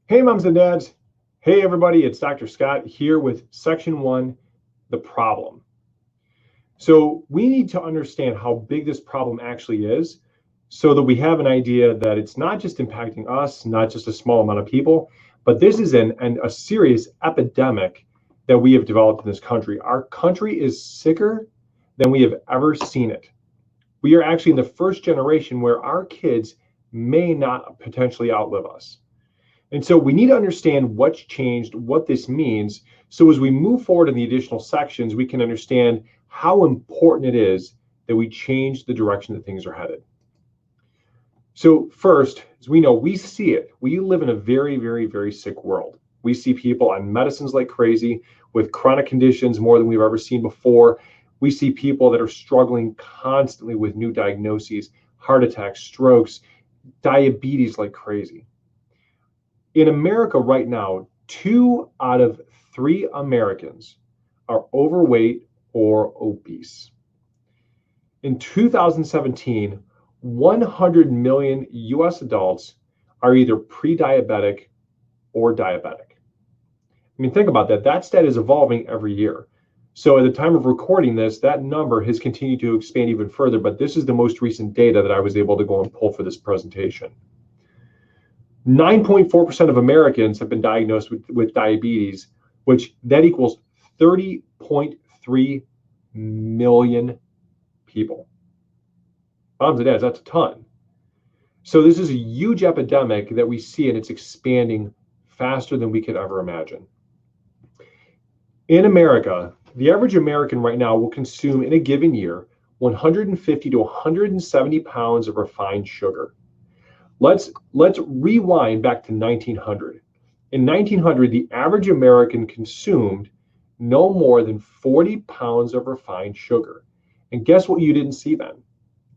Hey, moms and dads. Hey, everybody. It's Dr. Scott here with section 1, the problem. So we need to understand how big this problem actually is so that we have an idea that it's not just impacting us, not just a small amount of people, but this is a serious epidemic that we have developed in this country. Our country is sicker than we have ever seen it. We are actually in the first generation where our kids may not potentially outlive us. And so we need to understand what's changed, what this means, so as we move forward in the additional sections, we can understand how important it is that we change the direction that things are headed. So first, as we know, we see it. We live in a very, very, very sick world. We see people on medicines like crazy with chronic conditions more than we've ever seen before. We see people that are struggling constantly with new diagnoses, heart attacks, strokes, diabetes like crazy. In America right now, 2 out of 3 Americans are overweight or obese. In 2017, 100 million US adults are either pre-diabetic or diabetic. I mean, think about that. That stat is evolving every year. So at the time of recording this, that number has continued to expand even further, but this is the most recent data that I was able to go and pull for this presentation. 9.4% of Americans have been diagnosed with diabetes, which that equals 30.3 million people. Moms and dads, that's a ton. So this is a huge epidemic that we see, and it's expanding faster than we could ever imagine. In America, the average American right now will consume in a given year 150 to 170 pounds of refined sugar. Let's rewind back to 1900. In 1900, the average American consumed no more than 40 pounds of refined sugar. And guess what you didn't see then?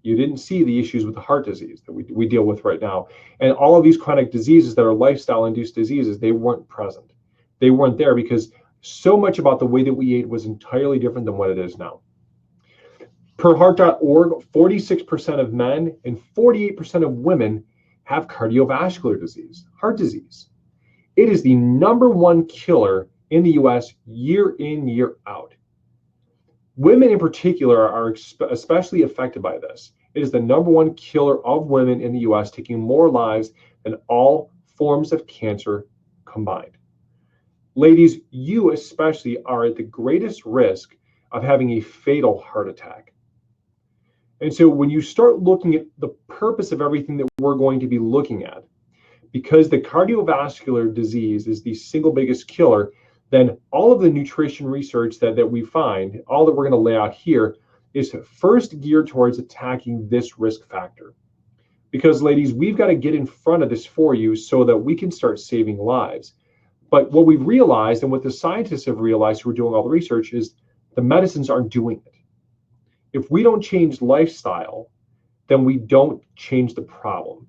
You didn't see the issues with the heart disease that we deal with right now. And all of these chronic diseases that are lifestyle-induced diseases, they weren't present. They weren't there because so much about the way that we ate was entirely different than what it is now. Per heart.org, 46% of men and 48% of women have cardiovascular disease, heart disease. It is the #1 killer in the US year in, year out. Women in particular are especially affected by this. It is the #1 killer of women in the US, taking more lives than all forms of cancer combined. Ladies, you especially are at the greatest risk of having a fatal heart attack. And so when you start looking at the purpose of everything that we're going to be looking at, because the cardiovascular disease is the single biggest killer, then all of the nutrition research that we find, all that we're going to lay out here, is first geared towards attacking this risk factor. Because ladies, we've got to get in front of this for you so that we can start saving lives. But what we've realized, and what the scientists have realized who are doing all the research, is the medicines aren't doing it. If we don't change lifestyle, then we don't change the problem.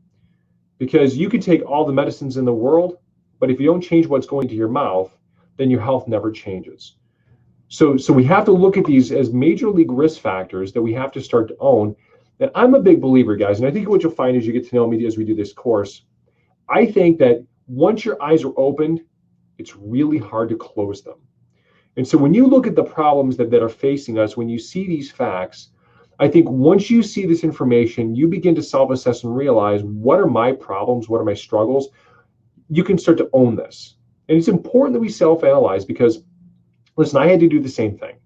Because you can take all the medicines in the world, but if you don't change what's going to your mouth, then your health never changes. So we have to look at these as major league risk factors that we have to start to own. And I'm a big believer, guys, and I think what you'll find as you get to know me as we do this course, I think that once your eyes are opened, it's really hard to close them. And so when you look at the problems that are facing us, when you see these facts, I think once you see this information, you begin to self-assess and realize, what are my problems? What are my struggles? You can start to own this. And it's important that we self-analyze because, listen, I had to do the same thing.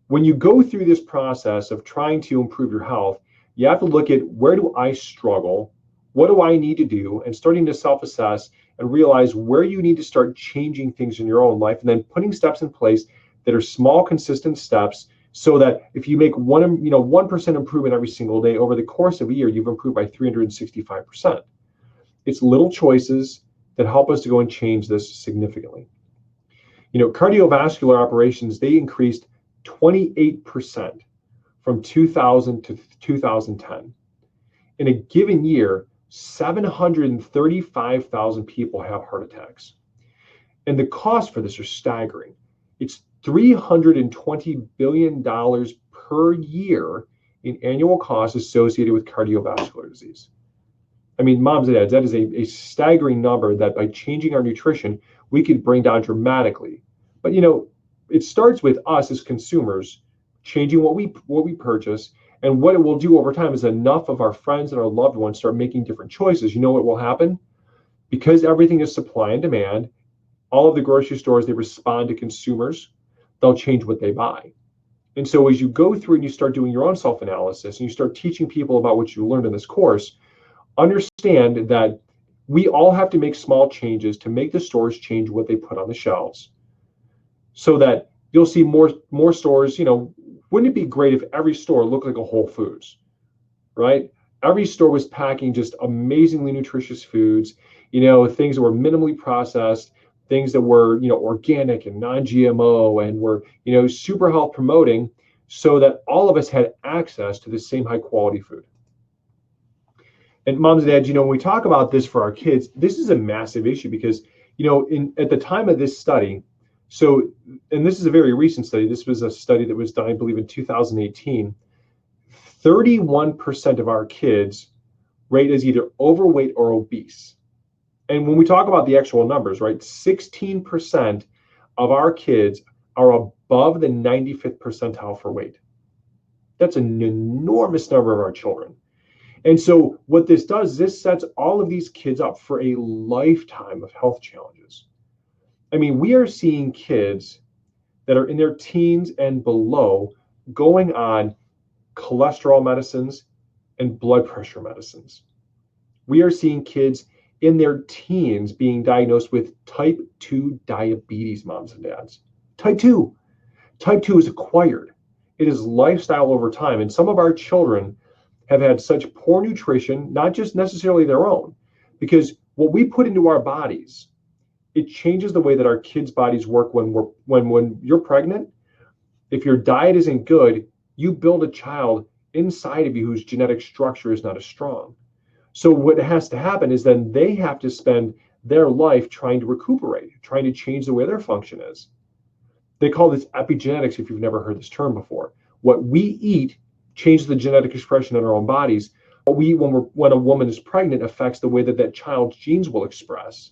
When you go through this process of trying to improve your health, you have to look at, where do I struggle? What do I need to do? And starting to self-assess and realize where you need to start changing things in your own life, and then putting steps in place that are small, consistent steps, so that if you make 1% improvement every single day over the course of a year, you've improved by 365%. It's little choices that help us to go and change this significantly. Cardiovascular operations, they increased 28% from 2000 to 2010. In a given year, 735,000 people have heart attacks. And the costs for this are staggering. It's $320 billion per year in annual costs associated with cardiovascular disease. I mean, moms and dads, that is a staggering number that by changing our nutrition, we could bring down dramatically. But it starts with us as consumers changing what we purchase, and what it will do over time is enough of our friends and our loved ones start making different choices. You know what will happen? Because everything is supply and demand, all of the grocery stores, they respond to consumers. They'll change what they buy. And so as you go through and you start doing your own self-analysis and you start teaching people about what you learned in this course, understand that we all have to make small changes to make the stores change what they put on the shelves, so that you'll see more stores. Wouldn't it be great if every store looked like a Whole Foods, right? Every store was packing just amazingly nutritious foods, things that were minimally processed, things that were, organic and non-GMO and were, super health promoting, so that all of us had access to the same high quality food. And moms and dads, when we talk about this for our kids, this is a massive issue because, at the time of this study, and this is a very recent study, this was a study that was done, I believe, in 2018, 31% of our kids rate as either overweight or obese. And when we talk about the actual numbers, right, 16% of our kids are above the 95th percentile for weight. That's an enormous number of our children. And so what this does, this sets all of these kids up for a lifetime of health challenges. I mean, we are seeing kids that are in their teens and below going on cholesterol medicines and blood pressure medicines. We are seeing kids in their teens being diagnosed with type 2 diabetes, moms and dads. Type 2. Type 2 is acquired. It is lifestyle over time. And some of our children have had such poor nutrition, not just necessarily their own, because what we put into our bodies, it changes the way that our kids' bodies work when you're pregnant. If your diet isn't good, you build a child inside of you whose genetic structure is not as strong. So what has to happen is then they have to spend their life trying to recuperate, trying to change the way their function is. They call this epigenetics, if you've never heard this term before. What we eat changes the genetic expression in our own bodies. When a woman is pregnant, affects the way that child's genes will express.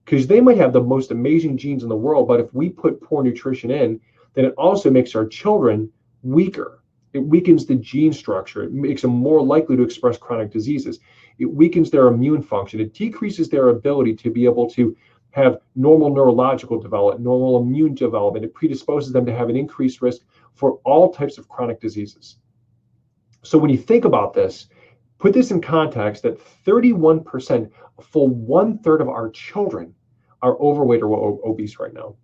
Because they might have the most amazing genes in the world, but if we put poor nutrition in, then it also makes our children weaker. It weakens the gene structure. It makes them more likely to express chronic diseases. It weakens their immune function. It decreases their ability to be able to have normal neurological development, normal immune development. It predisposes them to have an increased risk for all types of chronic diseases. So when you think about this, put this in context that 31%, a full 1/3 of our children are overweight or obese right now.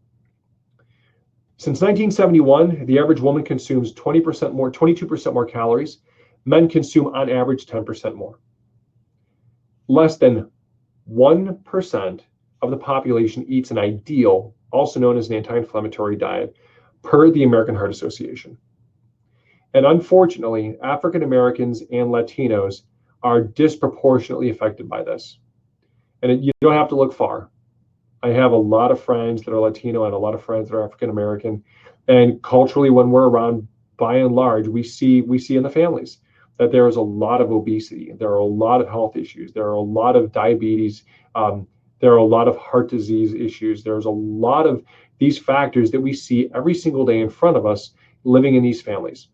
Since 1971, the average woman consumes 22% more calories. Men consume on average 10% more. Less than 1% of the population eats an ideal, also known as an anti-inflammatory diet, per the American Heart Association. And unfortunately, African Americans and Latinos are disproportionately affected by this. And you don't have to look far. I have a lot of friends that are Latino and a lot of friends that are African American. And culturally, when we're around, by and large, we see in the families that there is a lot of obesity. There are a lot of health issues. There are a lot of diabetes. There are a lot of heart disease issues. There's a lot of these factors that we see every single day in front of us living in these families.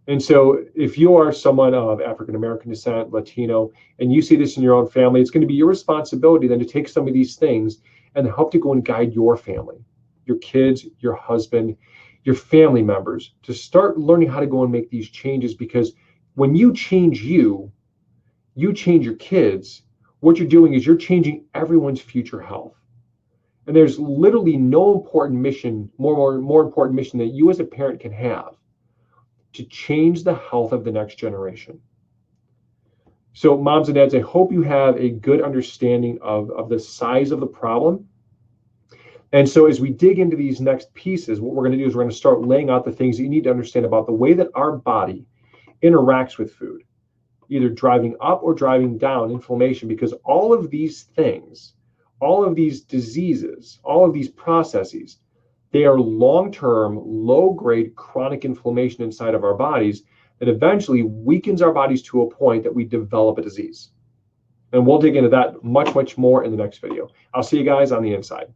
And so if you are someone of African American descent, Latino, and you see this in your own family, it's going to be your responsibility then to take some of these things and help to go and guide your family, your kids, your husband, your family members, to start learning how to go and make these changes. Because when you change you change your kids. What you're doing is you're changing everyone's future health. And there's literally no important mission, more important mission that you as a parent can have to change the health of the next generation. So moms and dads, I hope you have a good understanding of the size of the problem. And so as we dig into these next pieces, what we're going to do is we're going to start laying out the things that you need to understand about the way that our body interacts with food, either driving up or driving down inflammation, because all of these things, all of these diseases, all of these processes, they are long-term, low-grade chronic inflammation inside of our bodies that eventually weakens our bodies to a point that we develop a disease. And we'll dig into that much, much more in the next video. I'll see you guys on the inside.